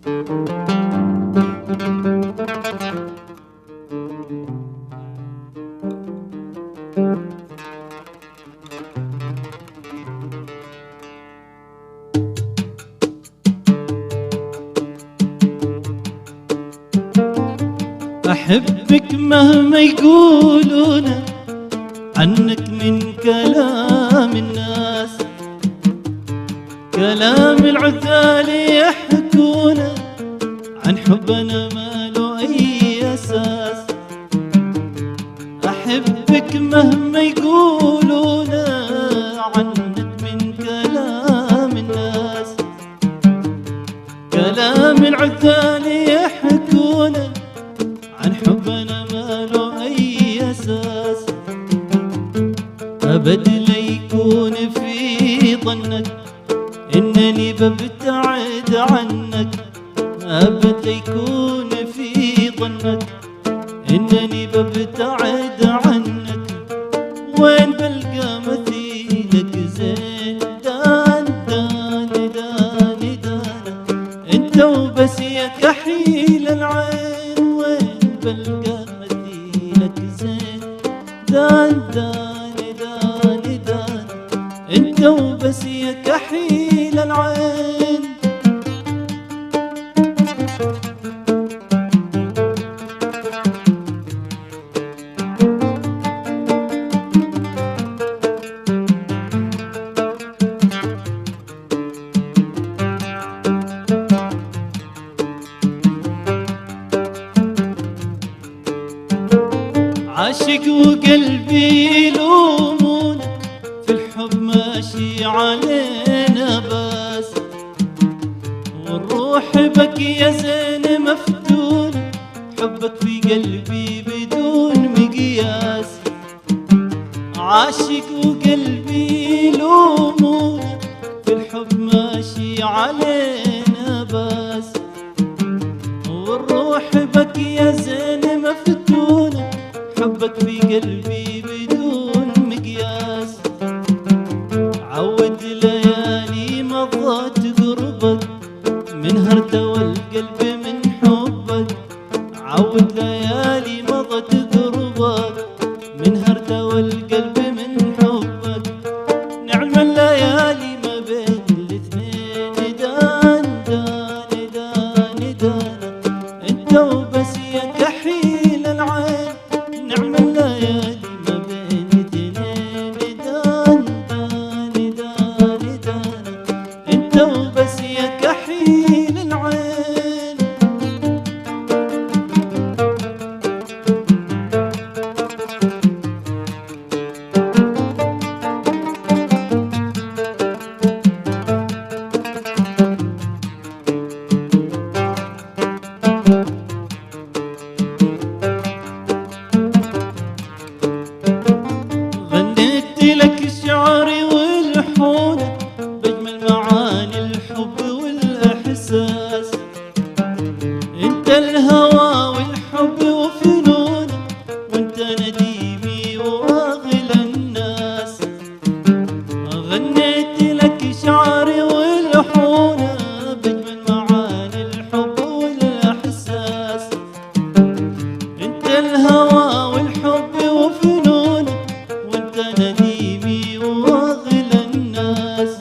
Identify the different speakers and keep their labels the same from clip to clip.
Speaker 1: أحبك مهما يقولون عنك من كلام الناس، كلام العذال يحكون عن حبنا ما له أي أساس. أحبك مهما يقولون عنك من كلام الناس، كلام العذال يحكون عن حبنا ما له أي أساس. أبد لا يكون في ظنك إنني ببتعد عنك، أبد لا يكون في ظنك إنني ببتعد عنك. وين بلقى مثيلك زين دان دان دان دان، انت وبس يا كحيل العين. وين بلقى مثيلك زين دان دان دان دان، انت وبس يا كحيل العين. عاشق وقلبي يلومون في الحب ماشي علينا بس، والروح بك يا زين مفتون، حبك في قلبي بدون مقياس. عاشق وقلبي يلومون في الحب ماشي علينا بس، والروح بك يا زين مفتون، حبك في قلبي بدون مقياس. عود ليالي مضت قربك من هرته والقلب من حبك، عود ليالي مضت قربك من هرته والقلب من حبك. نعم الليالي ما بين الاثنين دان دان دان دان، انت وبس يا كحيل العين. نعم الليالي ما بين اثنين دان دان دان دان، انت وبس يا كحيل العين. غنيت لك شعري والحونك بجمل معاني الحب والإحساس، انت الهوى والحب وفنونك، وانت نديمي واغلى الناس. غنيت لك شعري والحونك بجمل معاني الحب والإحساس، انت الهوى والحب وفنونك، وانت نديمي واغلى الناس.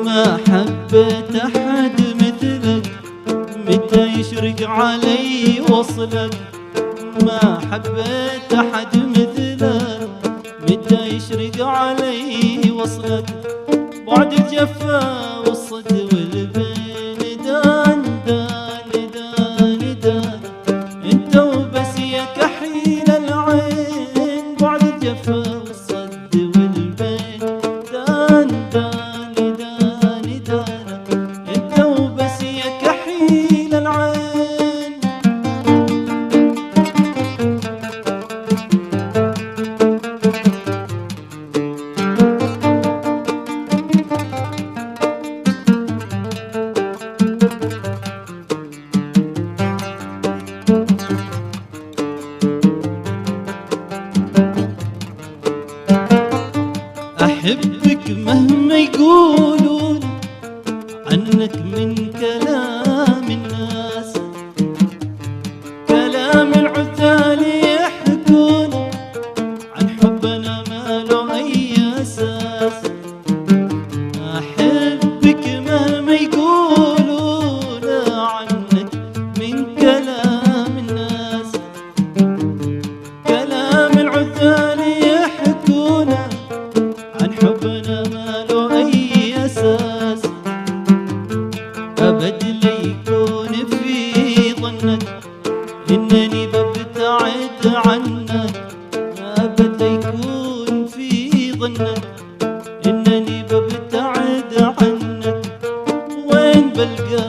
Speaker 1: ما حبيت احد مثلك متى يشرق علي وصلك، ما حبيت احد مثلك متى يشرق علي وصلك. بعد الجفا والصد والبين دان دان دان دان، انت وبس يا كحيل العين. بعد الجفا والصد والبين دان دان دان دان، انت وبس يا كحيل العين. عنك من كلام الناس، كلام العثال يحكون عن حبنا ما له أي أساس. أحبك مهما يقولون عنك من كلام الناس، كلام العثال يحكون عن حبنا ما له أي أساس. أبد لا يكون في ظنك إنني ببتعد عنك، أبد لا يكون في ظنك إنني ببتعد عنك. وين بلقى